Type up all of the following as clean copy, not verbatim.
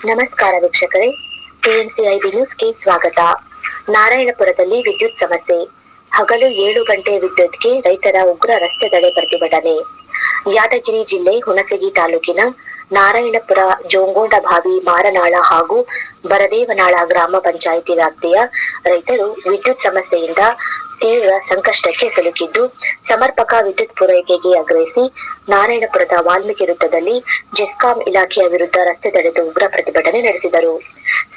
ನಮಸ್ಕಾರ ವೀಕ್ಷಕರೇ, ಟಿಎನ್ಸಿಐಬಿ ನ್ಯೂಸ್ಗೆ ಸ್ವಾಗತ. ನಾರಾಯಣಪುರದಲ್ಲಿ ವಿದ್ಯುತ್ ಸಮಸ್ಯೆ. ಹಗಲು 7 ಗಂಟೆ ವಿದ್ಯುತ್ಗೆ ರೈತರ ಉಗ್ರ ರಸ್ತೆ ತಡೆ ಪ್ರತಿಭಟನೆ. ಯಾದಗಿರಿ ಜಿಲ್ಲೆ ಹುಣಸಗಿ ತಾಲೂಕಿನ ನಾರಾಯಣಪುರ, ಜೋಂಗೊಂಡಭಾವಿ, ಮಾರನಾಳ ಹಾಗೂ ಬರದೇವನಾಳ ಗ್ರಾಮ ಪಂಚಾಯಿತಿ ವ್ಯಾಪ್ತಿಯ ರೈತರು ವಿದ್ಯುತ್ ಸಮಸ್ಯೆಯಿಂದ ತೀವ್ರ ಸಂಕಷ್ಟಕ್ಕೆ ಸಿಲುಕಿದ್ದು, ಸಮರ್ಪಕ ವಿದ್ಯುತ್ ಪೂರೈಕೆಗೆ ಆಗ್ರಹಿಸಿ ನಾರಾಯಣಪುರದ ವಾಲ್ಮೀಕಿ ವೃತ್ತದಲ್ಲಿ ಜೆಸ್ಕಾಂ ಇಲಾಖೆಯ ವಿರುದ್ಧ ರಸ್ತೆ ತಡೆದು ಉಗ್ರ ಪ್ರತಿಭಟನೆ ನಡೆಸಿದರು.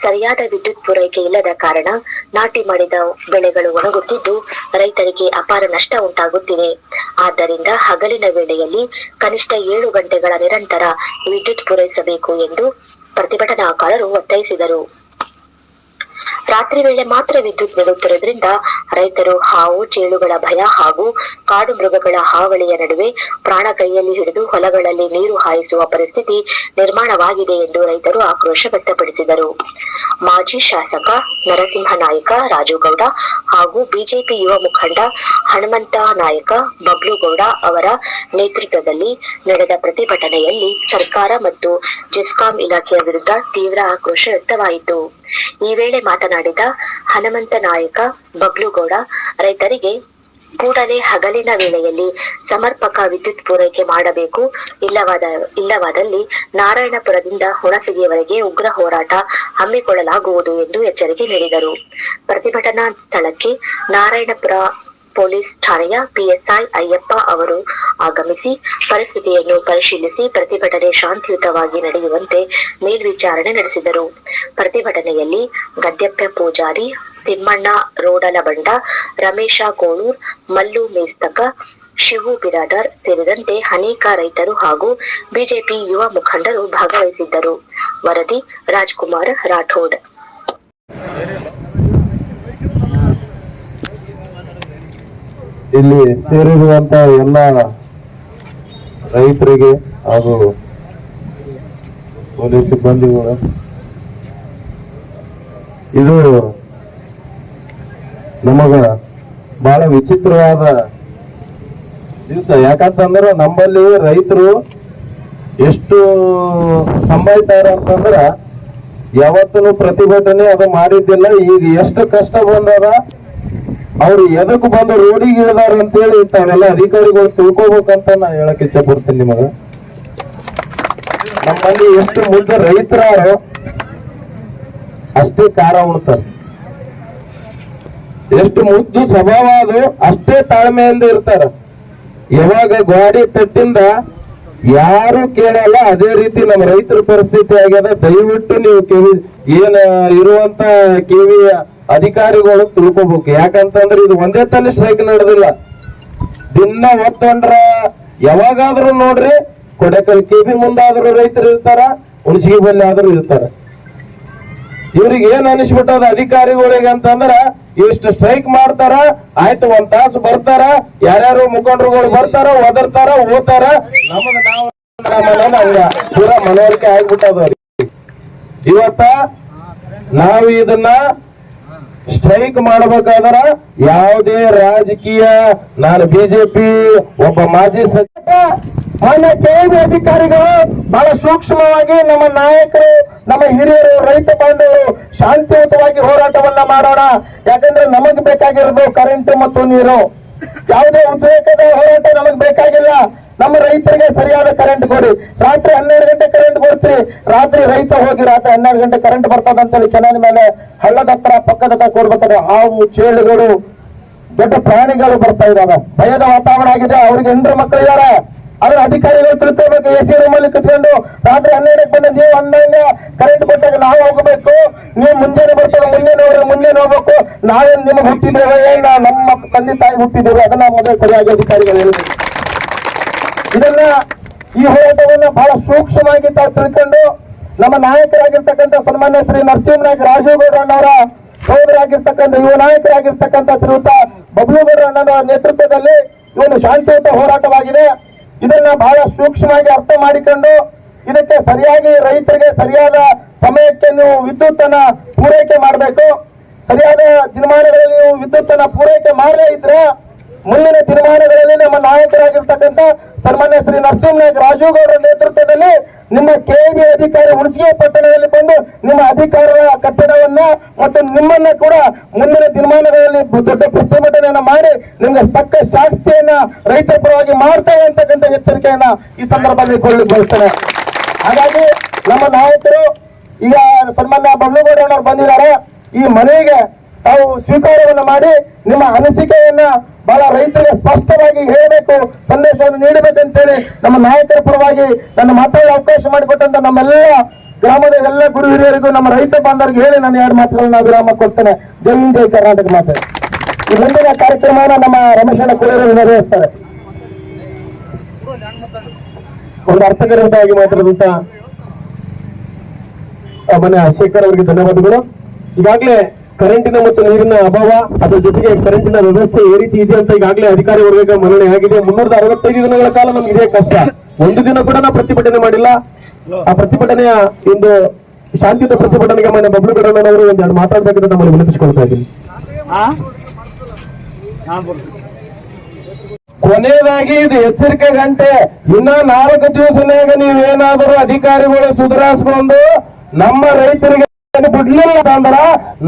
ಸರಿಯಾದ ವಿದ್ಯುತ್ ಪೂರೈಕೆ ಇಲ್ಲದ ಕಾರಣ ನಾಟಿ ಮಾಡಿದ ಬೆಳೆಗಳು ಒಣಗುತ್ತಿದ್ದು, ರೈತರಿಗೆ ಅಪಾರ ನಷ್ಟ ಉಂಟಾಗುತ್ತಿದೆ. ಆದ್ದರಿಂದ ಹಗಲಿನ ವೇಳೆಯಲ್ಲಿ ಕನಿಷ್ಠ 7 ಗಂಟೆಗಳ ನಿರಂತರ ವಿದ್ಯುತ್ ಪೂರೈಸಬೇಕು ಎಂದು ಪ್ರತಿಭಟನಾಕಾರರು ಒತ್ತಾಯಿಸಿದರು. ರಾತ್ರಿ ವೇಳೆ ಮಾತ್ರ ವಿದ್ಯುತ್ ನೀಡುತ್ತಿರುವುದರಿಂದ ರೈತರು ಹಾವು ಚೇಳುಗಳ ಭಯ ಹಾಗೂ ಕಾಡು ಮೃಗಗಳ ಹಾವಳಿಯ ನಡುವೆ ಪ್ರಾಣ ಕೈಯಲ್ಲಿ ಹಿಡಿದು ಹೊಲಗಳಲ್ಲಿ ನೀರು ಹಾಯಿಸುವ ಪರಿಸ್ಥಿತಿ ನಿರ್ಮಾಣವಾಗಿದೆ ಎಂದು ರೈತರು ಆಕ್ರೋಶ ವ್ಯಕ್ತಪಡಿಸಿದರು. ಮಾಜಿ ಶಾಸಕ ನರಸಿಂಹನಾಯಕ ರಾಜುಗೌಡ ಹಾಗೂ ಬಿಜೆಪಿ ಯುವ ಮುಖಂಡ ಹನುಮಂತ ನಾಯಕ ಬಬ್ಲುಗೌಡ ಅವರ ನೇತೃತ್ವದಲ್ಲಿ ನಡೆದ ಪ್ರತಿಭಟನೆಯಲ್ಲಿ ಸರ್ಕಾರ ಮತ್ತು ಜೆಸ್ಕಾಂ ಇಲಾಖೆಯ ವಿರುದ್ಧ ತೀವ್ರ ಆಕ್ರೋಶ ವ್ಯಕ್ತವಾಯಿತು. ಈ ವೇಳೆ ಮಾತನಾಡಿದ ಹನುಮಂತ ನಾಯಕ ಬಬ್ಲುಗೌಡ, ರೈತರಿಗೆ ಕೂಡಲೇ ಹಗಲಿನ ವೇಳೆಯಲ್ಲಿ ಸಮರ್ಪಕ ವಿದ್ಯುತ್ ಪೂರೈಕೆ ಮಾಡಬೇಕು, ಇಲ್ಲವಾದಲ್ಲಿ ನಾರಾಯಣಪುರದಿಂದ ಹುಣಸಗಿಯವರೆಗೆ ಉಗ್ರ ಹೋರಾಟ ಹಮ್ಮಿಕೊಳ್ಳಲಾಗುವುದು ಎಂದು ಎಚ್ಚರಿಕೆ ನೀಡಿದರು. ಪ್ರತಿಭಟನಾ ಸ್ಥಳಕ್ಕೆ ನಾರಾಯಣಪುರ ಪೊಲೀಸ್ ಠಾಣೆಯ ಪಿಎಸ್ಐ ಅಯ್ಯಪ್ಪ ಅವರು ಆಗಮಿಸಿ ಪರಿಸ್ಥಿತಿಯನ್ನು ಪರಿಶೀಲಿಸಿ ಪ್ರತಿಭಟನೆ ಶಾಂತಿಯುತವಾಗಿ ನಡೆಯುವಂತೆ ಮೇಲ್ವಿಚಾರಣೆ ನಡೆಸಿದರು. ಪ್ರತಿಭಟನೆಯಲ್ಲಿ ಗದ್ಯಪ್ಪ ಪೂಜಾರಿ, ತಿಮ್ಮಣ್ಣ ರೋಡಲಬಂಡ, ರಮೇಶ ಕೋಳೂರ್, ಮಲ್ಲು ಮೇಸ್ತಕ, ಶಿವು ಬಿರಾದರ್ ಸೇರಿದಂತೆ ಅನೇಕ ರೈತರು ಹಾಗೂ ಬಿಜೆಪಿ ಯುವ ಮುಖಂಡರು ಭಾಗವಹಿಸಿದ್ದರು. ವರದಿ ರಾಜ್ಕುಮಾರ್ ರಾಠೋಡ್. ಇಲ್ಲಿ ಸೇರಿರುವಂತ ಎಲ್ಲ ರೈತರಿಗೆ ಹಾಗೂ ಪೊಲೀಸ್ ಸಿಬ್ಬಂದಿಗಳು, ಇದು ನಮಗ ಬಹಳ ವಿಚಿತ್ರವಾದ ದಿವಸ. ಯಾಕಂತಂದ್ರ ನಮ್ಮಲ್ಲಿ ರೈತರು ಎಷ್ಟು ಸಂಭಾಯ್ತಾರ ಅಂತಂದ್ರ ಯಾವತ್ತೂ ಪ್ರತಿಭಟನೆ ಅದು ಮಾಡಿದ್ದಿಲ್ಲ. ಈಗ ಎಷ್ಟು ಕಷ್ಟ ಬಂದದ, ಅವ್ರು ಎದಕ್ ಬಂದು ರೋಡಿಗೆ ಇಳಿದಾರ ಅಂತೇಳಿ ತಾವೆಲ್ಲ ಅಧಿಕಾರಿಗಳು ತಿಳ್ಕೋಬೇಕಂತ ನಾ ಹೇಳಕ್ ಇಚ್ಛೆ ಪಡ್ತೀನಿ. ನಿಮಗ ನಮ್ಮಲ್ಲಿ ಎಷ್ಟು ಮುದ್ದ ರೈತರಾರು ಅಷ್ಟೇ ಖಾರ ಉಣ್ತಾರೆ, ಎಷ್ಟು ಮುದ್ದು ಸ್ವಭಾವ ಅದು ಅಷ್ಟೇ ತಾಳ್ಮೆಯಿಂದ ಇರ್ತಾರ. ಯಾವಾಗ ಗಾಡಿ ತಟ್ಟಿಂದ ಯಾರು ಕೇಳಲ್ಲ, ಅದೇ ರೀತಿ ನಮ್ಮ ರೈತರ ಪರಿಸ್ಥಿತಿ ಆಗ್ಯದ. ದಯವಿಟ್ಟು ನೀವು ಏನ ಇರುವಂತ ಕಿವಿ ಅಧಿಕಾರಿಗಳು ತಿಳ್ಕೊಬೇಕು. ಯಾಕಂತಂದ್ರೆ ಇದು ಒಂದೇ ತಲೆ ಸ್ಟ್ರೈಕ್ ನಡೆದಿಲ್ಲ, ದಿನ ಒತ್ತಂಡ್ರ ಯಾವಾಗಾದ್ರೂ ನೋಡ್ರಿ ಕೊಡೆಕಲ್ ಕೆಬಿ ಮುಂದಾದ್ರೂ ರೈತರು ಇರ್ತಾರ, ಹುಣಸಗಿ ಬಲ್ಲಿ ಆದ್ರೂ ಇರ್ತಾರ. ಇವ್ರಿಗೆ ಏನ್ ಅನಿಸ್ಬಿಟ್ಟದ ಅಧಿಕಾರಿಗಳಿಗೆ ಅಂತಂದ್ರ, ಇಷ್ಟು ಸ್ಟ್ರೈಕ್ ಮಾಡ್ತಾರ, ಆಯ್ತು 1 ತಾಸು ಬರ್ತಾರ, ಯಾರ್ಯಾರು ಮುಖಂಡರುಗಳು ಬರ್ತಾರ, ಒದರ್ತಾರ, ಓದ್ತಾರ, ನಮ್ಮದ ನಾವು ಪೂರಾ ಮನವರಿಕೆ ಆಗ್ಬಿಟ್ಟದ. ಇವತ್ತ ನಾವು ಇದನ್ನ ಸ್ಟ್ರೈಕ್ ಮಾಡಬೇಕಾದ್ರ ಯಾವುದೇ ರಾಜಕೀಯ, ನಾನು ಬಿಜೆಪಿ ಒಬ್ಬ ಮಾಜಿ ಮಾನ್ಯ ಕೆಎಬಿ ಅಧಿಕಾರಿಗಳು ಬಹಳ ಸೂಕ್ಷ್ಮವಾಗಿ ನಮ್ಮ ನಾಯಕರು, ನಮ್ಮ ಹಿರಿಯರು, ರೈತ ಬಾಂಧವರು ಶಾಂತಿಯುತವಾಗಿ ಹೋರಾಟವನ್ನ ಮಾಡೋಣ. ಯಾಕಂದ್ರೆ ನಮಗ್ ಬೇಕಾಗಿರೋದು ಕರೆಂಟ್ ಮತ್ತು ನೀರು. ಯಾವುದೇ ಉದ್ರೇಕದ ಹೋರಾಟ ನಮಗ್ ಬೇಕಾಗಿಲ್ಲ. ನಮ್ಮ ರೈತರಿಗೆ ಸರಿಯಾದ ಕರೆಂಟ್ ಕೊಡಿ. ರಾತ್ರಿ 12 ಗಂಟೆ ಕರೆಂಟ್ ಕೊಡ್ತೀರಿ, ರಾತ್ರಿ ರೈತ ಹೋಗಿ ರಾತ್ರಿ 12 ಗಂಟೆ ಕರೆಂಟ್ ಬರ್ತದ ಅಂತೇಳಿ ಕೆನಾಲ್ ಮೇಲೆ ಹಳ್ಳದ ಹತ್ರ ಪಕ್ಕದ ಹತ್ರ ಕೊಡ್ಬೇಕಾದ್ರೆ ಹಾವು ಚೇಳುಗಳು ದೊಡ್ಡ ಪ್ರಾಣಿಗಳು ಬರ್ತಾ ಇದಾವೆ. ಭಯದ ವಾತಾವರಣ ಆಗಿದೆ. ಅವ್ರಿಗೆ 8 ಮಕ್ಕಳು ಇದಾರೆ. ಅದ್ರ ಅಧಿಕಾರಿಗಳು ತಿಳ್ಕೋಬೇಕು. ಎಸಿ ರೂಮಲ್ಲಿ ಕುತ್ಕೊಂಡು ರಾತ್ರಿ 12ಕ್ಕೆ ಬಂದು ನೀವು 11 ಕರೆಂಟ್ ಕೊಟ್ಟಾಗ ನಾವು ಹೋಗಬೇಕು, ನೀವು ಮುಂಜಾನೆ ಬರ್ತದೆ ಮುಂಜಾನೆ ಹೋಗ್ಬೇಕು. ನಾವೇನ್ ನಿಮಗೆ ಹುಟ್ಟಿದ್ದೇವೆ, ನಮ್ಮ ತಂದೆ ತಾಯಿ ಹುಟ್ಟಿದ್ದೇವೆ, ಅದನ್ನ ಮೊದಲು ಸರಿಯಾಗಿ ಅಧಿಕಾರಿಗಳು ಹೇಳಬೇಕು. ಇದನ್ನ ಈ ಹೋರಾಟವನ್ನ ಬಹಳ ಸೂಕ್ಷ್ಮವಾಗಿ ತಾವು ತಿಳ್ಕೊಂಡು ನಮ್ಮ ನಾಯಕರಾಗಿರ್ತಕ್ಕಂಥ ಸನ್ಮಾನ್ಯ ಶ್ರೀ ನರಸಿಂಹನಾಯಕ ರಾಜುಗೌಡ ಅಣ್ಣವರ ಸೋದರಾಗಿರ್ತಕ್ಕಂಥ ಯುವ ನಾಯಕರಾಗಿರ್ತಕ್ಕಂಥ ಶ್ರೀಯುತ ಬಬ್ಲುಗೌಡ ಅಣ್ಣನವರ ನೇತೃತ್ವದಲ್ಲಿ ಇವೊಂದು ಶಾಂತಿಯುತ ಹೋರಾಟವಾಗಿದೆ. ಇದನ್ನ ಬಹಳ ಸೂಕ್ಷ್ಮವಾಗಿ ಅರ್ಥ ಮಾಡಿಕೊಂಡು ಇದಕ್ಕೆ ಸರಿಯಾಗಿ ರೈತರಿಗೆ ಸರಿಯಾದ ಸಮಯಕ್ಕೆ ನೀವು ವಿದ್ಯುತ್ ಅನ್ನ ಪೂರೈಕೆ ಮಾಡಬೇಕು. ಸರಿಯಾದ ದಿನಮಾನಗಳಲ್ಲಿ ನೀವು ವಿದ್ಯುತ್ ಅನ್ನ ಪೂರೈಕೆ ಮಾಡದೇ ಇದ್ರೆ ಮುಂದಿನ ದಿನಮಾನಗಳಲ್ಲಿ ನಮ್ಮ ನಾಯಕರಾಗಿರ್ತಕ್ಕಂಥ ಸನ್ಮಾನ್ಯ ಶ್ರೀ ನರಸಿಂಹನಾಯಕ ರಾಜುಗೌಡರ ನೇತೃತ್ವದಲ್ಲಿ ನಿಮ್ಮ ಕೆಬಿ ಅಧಿಕಾರಿ ಹುಣಸಗಿ ಪಟ್ಟಣದಲ್ಲಿ ಬಂದು ನಿಮ್ಮ ಅಧಿಕಾರದ ಕಟ್ಟಡವನ್ನ ಮತ್ತು ನಿಮ್ಮನ್ನ ಕೂಡ ಮುಂದಿನ ದಿನಮಾನಗಳಲ್ಲಿ ದೊಡ್ಡ ಪ್ರತಿಭಟನೆಯನ್ನ ಮಾಡಿ ನಿಮ್ಗೆ ತಕ್ಕ ಶಾಸ್ತಿಯನ್ನ ರೈತರ ಪರವಾಗಿ ಮಾಡ್ತೇವೆ ಅಂತಕ್ಕಂಥ ಎಚ್ಚರಿಕೆಯನ್ನ ಈ ಸಂದರ್ಭದಲ್ಲಿ ಬಯಸ್ತೇನೆ. ಹಾಗಾಗಿ ನಮ್ಮ ನಾಯಕರು ಈಗ ಸನ್ಮಾನ್ಯ ಬಬ್ಲುಗೌಡನವರು ಬಂದಿದ್ದಾರೆ. ಈ ಮನೆಗೆ ತಾವು ಸ್ವೀಕಾರವನ್ನು ಮಾಡಿ ನಿಮ್ಮ ಅನಿಸಿಕೆಯನ್ನ ಬಹಳ ರೈತರಿಗೆ ಸ್ಪಷ್ಟವಾಗಿ ಹೇಳಬೇಕು, ಸಂದೇಶವನ್ನು ನೀಡಬೇಕಂತೇಳಿ ನಮ್ಮ ನಾಯಕರ ಪರವಾಗಿ ನನ್ನ ಮಾತಾಡಲು ಅವಕಾಶ ಮಾಡಿಕೊಟ್ಟಂತ ನಮ್ಮೆಲ್ಲ ಗ್ರಾಮದ ಎಲ್ಲ ಗುರು ಹಿರಿಯರಿಗೂ ನಮ್ಮ ರೈತ ಬಾಂಧವರಿಗೆ ಹೇಳಿ ನಾನು 2 ಮಾತುಗಳನ್ನ ವಿರಾಮ ಕೊಡ್ತೇನೆ. ಜೈ ಹಿಂದ್ ಜೈ ಕರ್ನಾಟಕ ಮಾತು. ಈ ಮುಂದಿನ ಕಾರ್ಯಕ್ರಮವನ್ನು ನಮ್ಮ ರಮೇಶಣ್ಣ ಕುಳಿಯರು ನಿರ್ವಹಿಸ್ತಾರೆ. ಒಂದು ಅರ್ಥಗರ್ಭಿತವಾಗಿ ಮಾತಾಡುವಂತ ಮನೆ ಶೇಖರ್ ಅವರಿಗೆ ಧನ್ಯವಾದಗಳು. ಈಗಾಗಲೇ ಕರೆಂಟಿನ ಮತ್ತು ನೀರಿನ ಅಭಾವ, ಅದರ ಜೊತೆಗೆ ಕರೆಂಟಿನ ವ್ಯವಸ್ಥೆ ಈ ರೀತಿ ಇದೆ ಅಂತ ಈಗಾಗಲೇ ಅಧಿಕಾರಿ ವರ್ಗ ಮನವಿ ಆಗಿದೆ. 365 ದಿನಗಳ ಕಾಲ ನಮ್ಗೆ ಇದೇ ಕಷ್ಟ. ಒಂದು ದಿನ ಕೂಡ ನಾವು ಪ್ರತಿಭಟನೆ ಮಾಡಿಲ್ಲ. ಆ ಪ್ರತಿಭಟನೆಯ ಒಂದು ಶಾಂತಿಯುತ ಪ್ರತಿಭಟನೆಗೆ ಮನೆ ಬಬ್ಲುಗೌಡನವರು 2 ಮಾತಾಡಬೇಕಂತ ನಮ್ಮಲ್ಲಿ ವಿನಂತಿಸಿಕೊಳ್ತಾ ಇದ್ದೀನಿ. ಕೊನೆಯದಾಗಿ ಇದು ಎಚ್ಚರಿಕೆ ಗಂಟೆ. ಇನ್ನ 4 ದಿವಸನಾಗ ನೀವೇನಾದರೂ ಅಧಿಕಾರಿಗಳು ಸುಧಾರಿಸಿಕೊಂಡು ನಮ್ಮ ರೈತರಿಗೆ ಬಿಡ್ಲಿಲ್ಲ ಅಂದ್ರ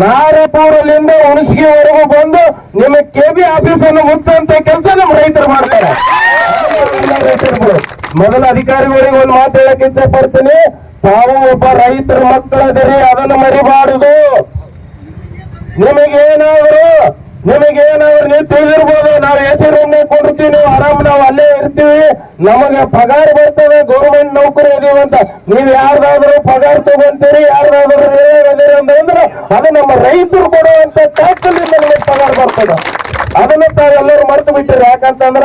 ನಾರೇಪುರಲ್ಲಿಂದ ಹುಣಸಗಿವರೆಗೂ ಬಂದು ನಿಮ್ಮ ಕೆಬಿ ಆಫೀಸ್ ಅನ್ನು ಮುಚ್ಚಂತ ಕೆಲಸ ನಮ್ಮ ರೈತರು ಮಾಡ್ತಾರೆ. ಮೊದಲ ಅಧಿಕಾರಿಗಳಿಗೆ ಒಂದು ಮಾತು ಹೇಳಕ್ ಇಚ್ಛೆ ಪಡ್ತೀನಿ. ತಾವು ಒಬ್ಬ ರೈತರ ಮಕ್ಕಳದಿರಿ, ಅದನ್ನು ಮರಿಬಾರದು. ನಿಮಗೇನಾದ್ರು ನೀವು ತಿಳಿದಿರ್ಬೋದು, ನಾವು ಎಸಿ ರೂಮ್ ಕೊಡ್ತೀವಿ, ನೀವು ಆರಾಮ್ ನಾವು ಅಲ್ಲೇ ಇರ್ತೀವಿ, ನಮಗೆ ಪಗಾರ ಬರ್ತದೆ, ಗೌರ್ಮೆಂಟ್ ನೌಕರಿ ಇದೀವಿ ಅಂತ. ನೀವು ಯಾರ್ದಾದ್ರು ಪಗಾರ ತಗೊಂತೀರಿ, ಯಾರ್ದಾದ್ರು ಅದೀರಿ ಅಂತಂದ್ರೆ ಅದು ನಮ್ಮ ರೈತರು ಕೊಡುವಂತ ಟ್ಯಾಕ್ಸಲ್ಲಿಂದ ನಿಮಗೆ ಪಗಾರ ಬರ್ತದೆ. ಅದನ್ನ ತಾವೆಲ್ಲರೂ ಮರೆತು ಬಿಟ್ಟಿರಿ. ಯಾಕಂತಂದ್ರ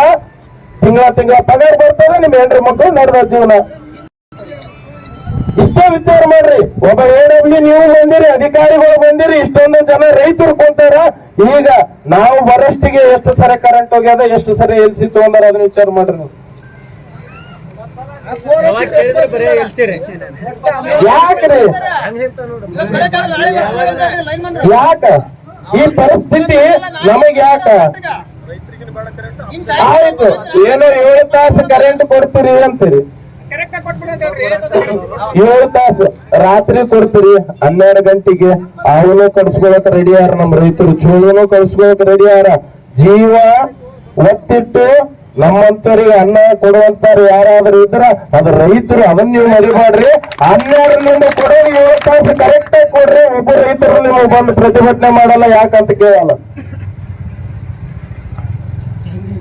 ತಿಂಗಳ ಪಗಾರ ಬರ್ತದೆ, ನಿಮ್ಮ ಹೆಂಡ್ರಿ ಮಕ್ಕಳು ನಡೆದ ಜೀವನ. ಇಷ್ಟೇ ವಿಚಾರ ಮಾಡ್ರಿ. ಒಬ್ಬ AW ನೀವು ಬಂದಿರಿ, ಅಧಿಕಾರಿಗಳು ಬಂದಿರಿ, ಇಷ್ಟೊಂದು ಜನ ರೈತರು ಕೊಂತಾರ. ಈಗ ನಾವು ಬರಷ್ಟಿಗೆ ಎಷ್ಟು ಸರಿ ಕರೆಂಟ್ ಹೋಗ್ಯದ, ಎಷ್ಟು ಸರಿ ಎಲ್ಸಿ ತಗೊಂಡಾರ, ಅದನ್ನ ವಿಚಾರ ಮಾಡ್ರಿ ನೀವು. ಯಾಕ್ರಿ ಯಾಕ ಈ ಪರಿಸ್ಥಿತಿ ನಮಗ್ ಯಾಕ? ಆಯ್ತು, ಏನೋ 7 ತಾಸು ಕರೆಂಟ್ ಕೊಡ್ತೀರಿ ಅಂತೀರಿ, 7 ತಾಸು ರಾತ್ರಿ ಕೊಡ್ತೀರಿ, 12 ಗಂಟೆಗೆ ಅವನು ಕಳ್ಸ್ಕೊಳಕ್ ರೆಡಿ ಯಾರ ನಮ್ಮ ರೈತರು, ಚೋಳನು ಕಳ್ಸ್ಕೊಳಕ್ ರೆಡಿ ಯಾರ. ಜೀವ ಒಟ್ಟಿಟ್ಟು ನಮ್ಮಂತವ್ರಿಗೆ ಅನ್ನ ಕೊಡುವಂತಾರು ಯಾರಾದ್ರೂ ಇದ್ರ ಅದು ರೈತರು. ಅದನ್ನ ನೀವು ಮರಿಬಾಡ್ರಿ. 12ರಿಂದ ಕೊಡೋ 7 ತಾಸು ಕರೆಕ್ಟ್ ಆಗಿ ಕೊಡ್ರಿ. ಒಬ್ಬ ರೈತರು ನೀವು ಬಂದು ಪ್ರತಿಭಟನೆ ಮಾಡಲ್ಲ, ಯಾಕಂತ ಕೇಳಲ್ಲ.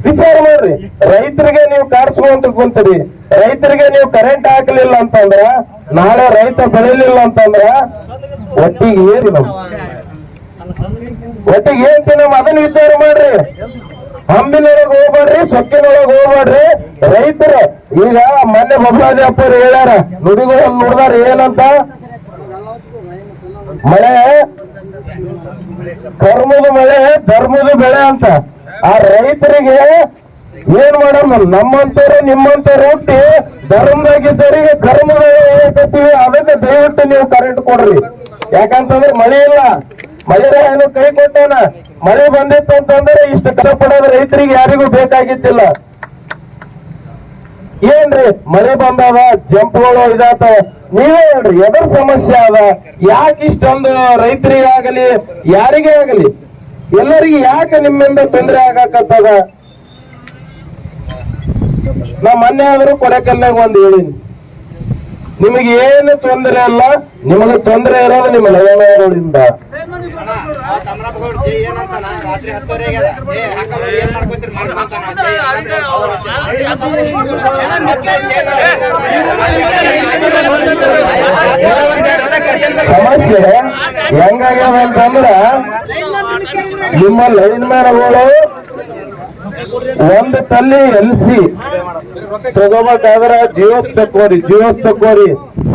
ವಿಚಾರ ಮಾಡ್ರಿ. ರೈತರಿಗೆ ನೀವು ಕಾಡ್ಸ್ಕೊಂತ ಕುಂತೀರಿ, ರೈತರಿಗೆ ನೀವು ಕರೆಂಟ್ ಹಾಕಲಿಲ್ಲ ಅಂತಂದ್ರ, ನಾಳೆ ರೈತ ಬೆಳಿಲಿಲ್ಲ ಅಂತಂದ್ರ ಒಟ್ಟಿಗೆ ಏರಿ ನಮ್ ಒಟ್ಟಿಗೆ ಏನ್ತಿ ನಮ್ ಅದನ್ನ ವಿಚಾರ ಮಾಡ್ರಿ. ಹಂಬಿನೊಳಗೆ ಹೋಗ್ಬೇಡ್ರಿ, ಸೊಕ್ಕಿನೊಳಗೆ ಹೋಗ್ಬೇಡ್ರಿ. ರೈತರು ಈಗ ಮೊನ್ನೆ ಬಬ್ಲಾದಿ ಅಪ್ಪರು ಹೇಳ್ಯಾರ, ನುಡಿಗಳು ನೋಡ್ದಾರ ಏನಂತ, ಮಳೆ ಕರ್ಮದ ಮಳೆ ಧರ್ಮದ ಬೆಳೆ ಅಂತ. ಆ ರೈತರಿಗೆ ಏನ್ ಮಾಡಮ್ಮ, ನಮ್ಮಂತವ್ರು ನಿಮ್ಮಂತವ್ರು ಹುಟ್ಟಿ ಧರ್ಮದಾಗಿದ್ದವರಿಗೆ ಕರ್ಮದಾಗತ್ತೀವಿ. ಅದಕ್ಕೆ ದಯವಿಟ್ಟು ನೀವು ಕರೆಂಟ್ ಕೊಡ್ರಿ. ಯಾಕಂತಂದ್ರೆ ಮಳೆ ಇಲ್ಲ, ಮಳೆ ಏನು ಕೈ ಕೊಟ್ಟಾನ. ಮಳೆ ಬಂದಿತ್ತು ಅಂತಂದ್ರೆ ಇಷ್ಟು ಕಷ್ಟಪಡೋದು ರೈತರಿಗೆ ಯಾರಿಗೂ ಬೇಕಾಗಿದ್ದಿಲ್ಲ. ಏನ್ರಿ ಮಳೆ ಬಂದದ, ಜಂಪ್ಗಳು ಇದಾತವ, ನೀವೇ ಹೇಳ್ರಿ ಎದ್ರ ಸಮಸ್ಯೆ ಅದ? ಯಾಕೆ ಇಷ್ಟೊಂದು ರೈತರಿಗಾಗಲಿ ಯಾರಿಗೇ ಆಗಲಿ ಎಲ್ಲರಿಗೆ ಯಾಕೆ ನಿಮ್ಮಿಂದ ತೊಂದರೆ ಆಗಾಕತ್ತದ? ನಾ ಮೊನ್ನೆ ಆದ್ರೂ ಕೊಡೆಕಲ್ನಾಗ ಒಂದು ಹೇಳಿನಿ, ನಿಮಗೆ ಏನು ತೊಂದರೆ ಅಲ್ಲ, ನಿಮಗೆ ತೊಂದರೆ ಇರೋದು ನಿಮ್ಮ ಲಯಗಳಿಂದ. ಸಮಸ್ಯೆ ಹೆಂಗಾಗ್ಯದ ಅಂತಂದ್ರ, ನಿಮ್ಮ ಲೈನ್ ಮ್ಯಾನ್ಗಳು ಒಂದು ತಲ್ಲಿ LC ತಗೋಬೇಕಾದ್ರ ಜಿಯೋಸ್ ತಕೋರಿ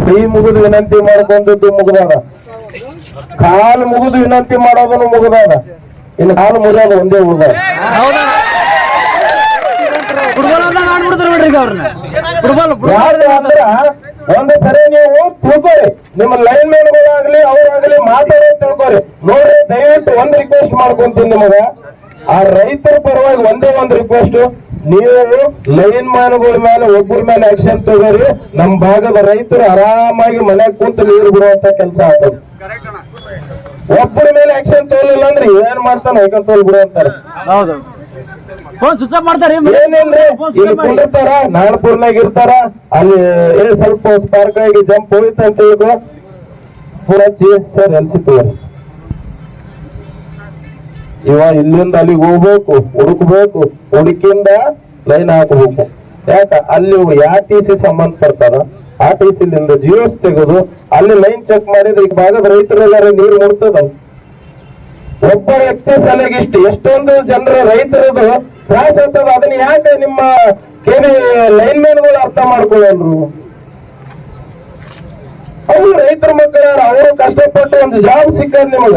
ಕೈ ಮುಗಿದು ವಿನಂತಿ ಮಾಡ್ಕೊಂಡದ್ದು ಮುಗ್ದಾದ, ಕಾಲು ಮುಗಿದು ವಿನಂತಿ ಮಾಡೋದನ್ನು ಮುಗ್ದಾದ, ಇನ್ನು ಕಾಲು ಮುರಿಯೋದು ಒಂದೇ ಉಳ್ದ. ಅಂದ್ರ ಒಂದು ಸರಿ ನೀವು ತಿಳ್ಕೊರಿ, ನಿಮ್ಮ ಲೈನ್ ಮ್ಯಾನ್ಗಳಾಗ್ಲಿ ಅವರಾಗ್ಲಿ ಮಾತಾಡೋದು ತಿಳ್ಕೊರಿ. ನೋಡ್ರಿ, ದಯವಿಟ್ಟು ಒಂದು ರಿಕ್ವೆಸ್ಟ್ ಮಾಡ್ಕೊಂತೀನಿ ನಿಮಗ, ಆ ರೈತರ ಪರವಾಗಿ ಒಂದೇ ಒಂದು ರಿಕ್ವೆಸ್ಟ್, ನೀವು ಲೈನ್ ಮ್ಯಾನ್ಗಳ ಮೇಲೆ ಒಬ್ಬರ ಮೇಲೆ ಆಕ್ಷನ್ ತಗೋರಿ. ನಮ್ ಭಾಗದ ರೈತರು ಆರಾಮಾಗಿ ಮನೆಗ್ ಕುಂತು ನೀರು ಬಿಡುವಂತ ಕೆಲಸ ಆಗ್ತದೆ. ಒಬ್ಬರ ಮೇಲೆ ಆಕ್ಷನ್ ತಗೊಳ್ಳಿಲ್ಲ ಅಂದ್ರೆ ಏನ್ ಮಾಡ್ತಾನೆ ಐಕನ್ ತೋಲ್ ಬಿಡು ಅಂತಾರೆ. ಹೌದು, ಫೋನ್ ಸ್ವಿಚ್ ಆಫ್ ಮಾಡ್ತಾರೆ. ಏನೇನ್ರಿ ಇಲ್ಲಿ ಕುಂಡಿರ್ತಾರ, ನಾಗಪುರ್ನಾಗ ಇರ್ತಾರ, ಅಲ್ಲಿ ಸ್ವಲ್ಪ ಸ್ಪಾರ್ಕ್ ಆಗಿ ಜಂಪ್ ಹೋಯ್ತು ಅಂತ ಹೇಳಿದ್ರು ಪೂರಚ್ಚಿ ಸರ್ ಅನ್ಸಿತ್ತು. ಇವ ಇಲ್ಲಿಂದ ಅಲ್ಲಿಗೆ ಹೋಗ್ಬೇಕು, ಹುಡುಕ್ಬೇಕು, ಹುಡುಕಿಂದ ಲೈನ್ ಹಾಕಬೇಕು. ಯಾಕ ಅಲ್ಲಿ ಯಾವ TC ಸಂಬಂಧ ಪಡ್ತಾರ, ಆ TC ಜಿಯೋಸ್ ತೆಗೆದು ಅಲ್ಲಿ ಲೈನ್ ಚೆಕ್ ಮಾಡಿದ್ರೆ ಈಗ ಭಾಗದ ರೈತರೆಲ್ಲಾರ ನೀರು ಮುಡ್ತದ. ಒಬ್ಬ ವ್ಯಕ್ತಿ ಸಲಗೆ ಎಷ್ಟೊಂದು ಜನರ ರೈತರದು ತ್ರಾಸ ಆಗ್ತದ. ಅದನ್ನ ಯಾಕೆ ನಿಮ್ಮ ಲೈನ್ ಮ್ಯಾನ್ಗಳು ಅರ್ಥ ಮಾಡ್ಕೊಳ್ಳಲ್ರು? ಅವ್ರು ರೈತರ ಮಕ್ಕಳ, ಅವರು ಕಷ್ಟಪಟ್ಟು ಒಂದು ಜಾಬ್ ಸಿಕ್ಕದ್ ನಿಮಗ,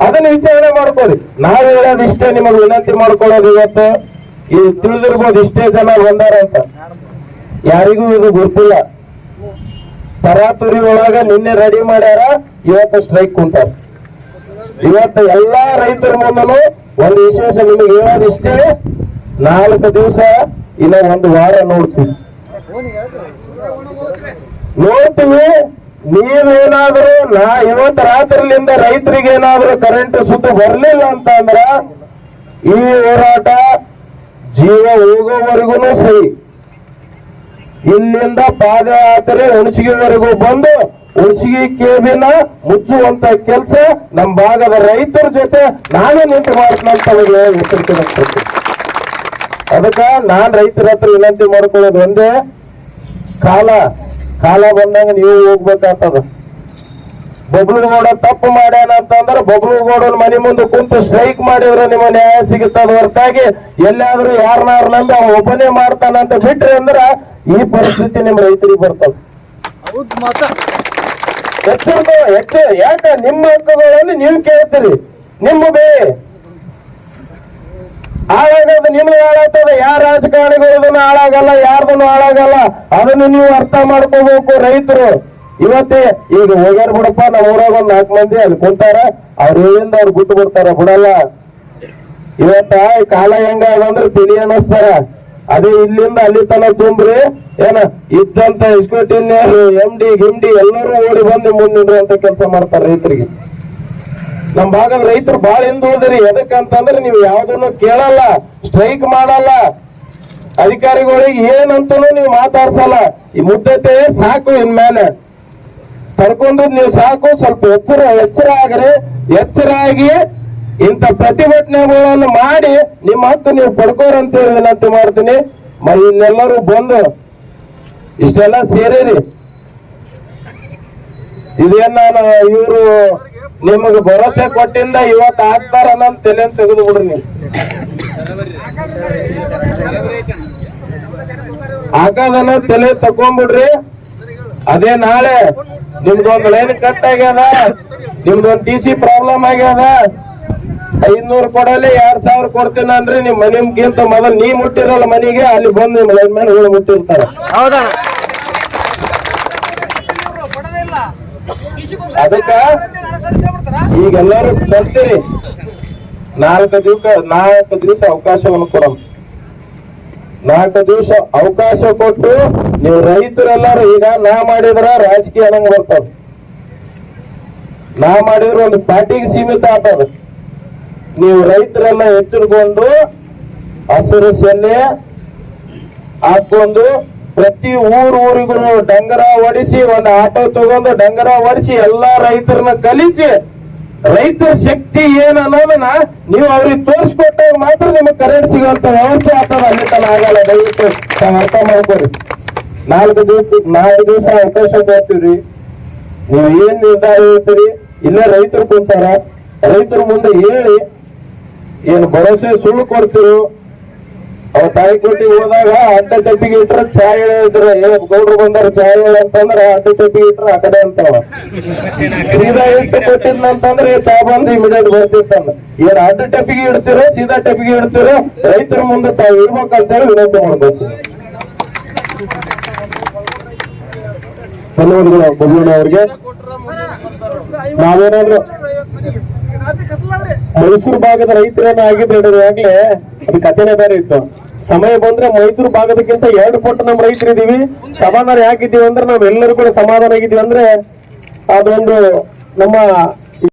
ಅದನ್ನ ವಿಚಾರಣೆ ಮಾಡ್ಕೊಳ್ಳಿ. ನಾವು ಹೇಳೋದು ಇಷ್ಟೇ, ನಿಮಗೆ ವಿನಂತಿ ಮಾಡ್ಕೊಳ್ಳೋದು ಇವತ್ತು ಈ ತಿಳಿದಿರ್ಬೋದು ಇಷ್ಟೇ ಜನ ಬಂದಾರ ಅಂತ. ಯಾರಿಗೂ ಇದು ಗೊತ್ತಿಲ್ಲ. ತರಾತುರಿ ಒಳಗ ನಿನ್ನೆ ರೆಡಿ ಮಾಡ್ಯಾರ, ಇವತ್ತು ಸ್ಟ್ರೈಕ್ ಕುಂತಾರ. ಇವತ್ತು ಎಲ್ಲಾ ರೈತರ ಮುಂದನು ಒಂದು ವಿಶೇಷ ನಿಮಗೆ ಹೇಳೋದಿಷ್ಟೇ, 4 ದಿವಸ ಇಲ್ಲ 1 ವಾರ ನೋಡ್ತೀವಿ. ನೀವೇನಾದ್ರೂ ಇವತ್ತು ರಾತ್ರಿಲಿಂದ ರೈತರಿಗೆ ಏನಾದ್ರೂ ಕರೆಂಟ್ ಸುತ್ತ ಬರ್ಲಿಲ್ಲ ಅಂತ ಅಂದ್ರ ಈ ಹೋರಾಟ ಜೀವ ಹೋಗೋವರೆಗೂ ಸರಿ. ಇಲ್ಲಿಂದ ಪಾದಯಾತ್ರೆ ಹುಣಸಗಿವರೆಗೂ ಬಂದು ಹುಣಸಗಿ ಕೇಬಿನ ಮುಚ್ಚುವಂತ ಕೆಲಸ ನಮ್ಮ ಭಾಗದ ರೈತರ ಜೊತೆ ನಾನೇ ನಿಂತು ಮಾಡ್ತಂತ ಎಚ್ಚರಿಕೆ. ಅದಕ್ಕ ನಾನ್ ರೈತರ ಹತ್ರ ವಿನಂತಿ ಮಾಡ್ಕೊಳ್ಳೋದು ಒಂದೇ, ಕಾಲ ಬಂದಂಗ ನೀವು ಹೋಗ್ಬೇಕಾಗ್ತದ. ಬಬ್ಲುಗೌಡ ತಪ್ಪು ಮಾಡ್ಯಾನ ಅಂತಂದ್ರೆ ಬಬ್ಲುಗೌಡನ ಮನೆ ಮುಂದೆ ಕುಂತು ಸ್ಟ್ರೈಕ್ ಮಾಡಿದ್ರೆ ನಿಮ್ಮ ನ್ಯಾಯ ಸಿಗುತ್ತದ ಹೊರತಾಗಿ ಎಲ್ಲಾದ್ರೂ ಯಾರನ್ನಾರ ನಂಬಿ ಅವ ಒಬ್ಬನೇ ಮಾಡ್ತಾನಂತ ಬಿಟ್ರಿ ಅಂದ್ರ ಈ ಪರಿಸ್ಥಿತಿ ನಿಮ್ ರೈತರಿಗೆ ಬರ್ತದ. ಯಾಕ ನಿಮ್ಮ ಹಕ್ಕುಗಳನ್ನು ನೀವು ಕೇಳ್ತೀರಿ, ನಿಮ್ಮ ಬೇ ಹಾಳಾಗೋದು ನಿಮ್ಗೆ ಹಾಳಾಗ್ತದೆ. ಯಾರ ರಾಜಕಾರಣಿಗಳದನ್ನು ಹಾಳಾಗಲ್ಲ, ಯಾರ್ದನ್ನು ಹಾಳಾಗಲ್ಲ. ಅದನ್ನು ನೀವು ಅರ್ಥ ಮಾಡ್ಕೋಬೇಕು ರೈತರು. ಇವತ್ತೇ ಈಗ ಹೋಗ್ಯಾರ ಬಿಡಪ್ಪ, ನಮ್ಮ ಊರಾಗ 4 ಮಂದಿ ಅಲ್ಲಿ ಕುಂತಾರ, ಅವ್ರ ಏನಿಂದ ಅವ್ರು ಬಿಟ್ಟು ಬಿಡ್ತಾರ, ಬಿಡಲ್ಲ. ಇವತ್ತ ಕಾಲ ಹೆಂಗಾದಂದ್ರೆ ತಿಳಿ ಅನ್ನಿಸ್ತಾರ. ಅದೇ ಇಲ್ಲಿಂದ ಅಲ್ಲಿ ತನ ತುಂಬ್ರಿ ಏನ ಇದ್ದಂತ ಎಕ್ಸಿಕ್ಯೂಟಿವ್ MD ಗಿಮ್ಡಿ ಎಲ್ಲರೂ ಓಡಿ ಬಂದು ಮುಂದಿರುವಂತ ಕೆಲಸ ಮಾಡ್ತಾರ ರೈತರಿಗೆ. ನಮ್ ಭಾಗದ ರೈತರು ಬಾಳ ಹಿಂದುಳಿದ್ರಿ. ಎದಕ್ಕಂತಂದ್ರೆ ನೀವು ಯಾವ್ದನ್ನು ಕೇಳಲ್ಲ, ಸ್ಟ್ರೈಕ್ ಮಾಡಲ್ಲ, ಅಧಿಕಾರಿಗಳಿಗೆ ಏನಂತನೂ ನೀವು ಮಾತಾಡ್ಸಲ್ಲ. ಈ ಮುದ್ದತೆ ಸಾಕು, ಇನ್ಮೇಲೆ ತಡ್ಕೊಂಡು ನೀವು ಸಾಕು. ಸ್ವಲ್ಪ ಎಚ್ಚರ ಆಗ್ರಿ. ಎಚ್ಚರ ಆಗಿ ಇಂಥ ಪ್ರತಿಭಟನೆಗಳನ್ನು ಮಾಡಿ ನಿಮ್ಮ ಹಕ್ಕು ನೀವು ಪಡ್ಕೋರಂತ ವಿನಂತಿ ಮಾಡ್ತೀನಿ. ಇಲ್ಲೆಲ್ಲರೂ ಬಂದು ಇಷ್ಟೆಲ್ಲ ಸೇರಿರಿ. ಇದೇನ್ ನಾನು ಇವರು ನಿಮಗೆ ಭರವಸೆ ಕೊಟ್ಟಿಂದ ಇವತ್ತು ಆಗ್ತಾರ ಅನ್ನೋದು ತಲೆ ತೆಗೆದು ಬಿಡ್ರಿ. ನೀವು ಹಾಕೋದನ್ನ ತಲೆ ತಕೊಂಡ್ಬಿಡ್ರಿ. ಅದೇ ನಾಳೆ ನಿಮ್ದೊಂದು ಲೈನ್ ಕಟ್ ಆಗ್ಯದ, ನಿಮ್ದೊಂದು TC ಪ್ರಾಬ್ಲಮ್ ಆಗ್ಯದ, 500 ಕೊಡಲಿ 2000 ಕೊಡ್ತೀನಿ ಅಂದ್ರೆ ನಿಮ್ ನಿಮ್ಗಿಂತ ಮೊದಲು ನೀ ಮುಟ್ಟಿರಲ್ಲ ಮನೆಗೆ, ಅಲ್ಲಿ ಬಂದು ನಿಮ್ ಲೈನ್ ಮೇಲೆ ಮುಟ್ಟಿರ್ತಾರ. ಅದಕ್ಕ ಈಗೆಲ್ಲರೂ ಬರ್ತೀರಿ. 4 ದಿವಸ ಅವಕಾಶವನ್ನು ಕೊಡೋಣ. 4 ದಿವಸ ಅವಕಾಶ ಕೊಟ್ಟು ನೀವು ರೈತರೆಲ್ಲರೂ, ಈಗ ನಾ ಮಾಡಿದ್ರ ರಾಜಕೀಯ ಅನ್ನಂಗ್ ಬರ್ತದ, ನಾ ಮಾಡಿದ್ರ ಒಂದು ಪಾರ್ಟಿಗೆ ಸೀಮಿತ ಆಗ್ತದ. ನೀವು ರೈತರೆಲ್ಲ ಎಚ್ಚರಿಕೊಂಡು ಹಸಿರು ಸೆಲೆ ಹಾಕೊಂಡು ಪ್ರತಿ ಊರಿಗೂ ಡಂಗರ ಹೊಡಿಸಿ, ಒಂದು ಆಟೋ ತಗೊಂಡು ಡಂಗರ ಹೊಡಿಸಿ ಎಲ್ಲಾ ರೈತರನ್ನ ಕಲಿಸಿ ರೈತರ ಶಕ್ತಿ ಏನ್ ಅನ್ನೋದನ್ನ ನೀವು ಅವ್ರಿಗೆ ತೋರಿಸ್ಕೊಟ್ಟಾಗ ಮಾತ್ರ ನಿಮಗೆ ಕರೆಂಟ್ ಸಿಗುವಂತ ವ್ಯವಸ್ಥೆ ಆಗ್ತದ. ಅಲ್ಲಿ ತನ ಆಗಲ್ಲ. ದಯವಿಟ್ಟು ತಾವು ಅರ್ಥ ಮಾಡ್ಕೊರಿ. 4 ದಿವಸ ಅವಕಾಶ ಕೊಡ್ತೀವ್ರಿ. ನೀವು ಏನ್ ನಿರ್ಧಾರ ಹೇಳ್ತೀರಿ, ಇಲ್ಲೇ ರೈತರು ಕುಂತಾರ, ರೈತರ ಮುಂದೆ ಹೇಳಿ ಏನು ಭರವಸೆ ಸುಳ್ಳು ಕೊಡ್ತಿರು. ಅವ್ರ ತಾಯಿಕೋಟಿಗೆ ಹೋದಾಗ ಅಡ್ಡ ಟೆಪ್ಪಿಗೆ ಇಟ್ರ ಚಾಯ್ ಹೇಳಿದ್ರೆ ಗೌಡ್ರು ಬಂದಾರ ಚಾಯ್ ಹೇಳ ಅಂತಂದ್ರ ಅಡ್ಡ ಟೆಪ್ಪಿಗೆ ಇಟ್ರ ಆ ಕಡೆ ಅಂತಾವ. ಸೀದಾ ಇಟ್ಟು ಕೊಟ್ಟಿದ್ನಂತಂದ್ರೆ ಚಾ ಬಂದು ಇಮಿಡಿಯೇಟ್ ಬರ್ತಿರ್ತಾನ. ಏನ್ ಅಡ್ಡ ಟೆಪ್ಪಿಗೆ ಇಡ್ತಿರೋ ಸೀದಾ ಟೆಪ್ಪಿಗೆ ಇಡ್ತಿರೋ ರೈತರ ಮುಂದೆ ತಾವು ಇರ್ಬೇಕಂತೇಳಿ ವಿನಂತಿ ಮಾಡ್ಬೇಕು. ಧನ್ಯವಾದಗಳು ಬಬ್ಲೂಣ ಅವ್ರಿಗೆ. ನಾವೇನಾದ್ರು ಮೈಸೂರು ಭಾಗದ ರೈತರನ್ನ ಆಗಿದ್ದು ಹೇಳಿದಾಗ್ಲೇ ಅದು ಕಥೆನೇ ಬೇರೆ ಇತ್ತು. ಸಮಯ ಬಂದ್ರೆ ಮೈಸೂರು ಭಾಗದಕ್ಕಿಂತ 2 ಪಟ್ಟು ನಮ್ಮ ರೈತರಿದ್ದೀವಿ. ಸಮಾಧಾನ ಯಾಕಿದ್ದೀವಿ ಅಂದ್ರೆ ನಾವೆಲ್ಲರೂ ಕೂಡ ಸಮಾಧಾನ ಆಗಿದ್ದೀವಿ ಅಂದ್ರೆ ಅದೊಂದು ನಮ್ಮ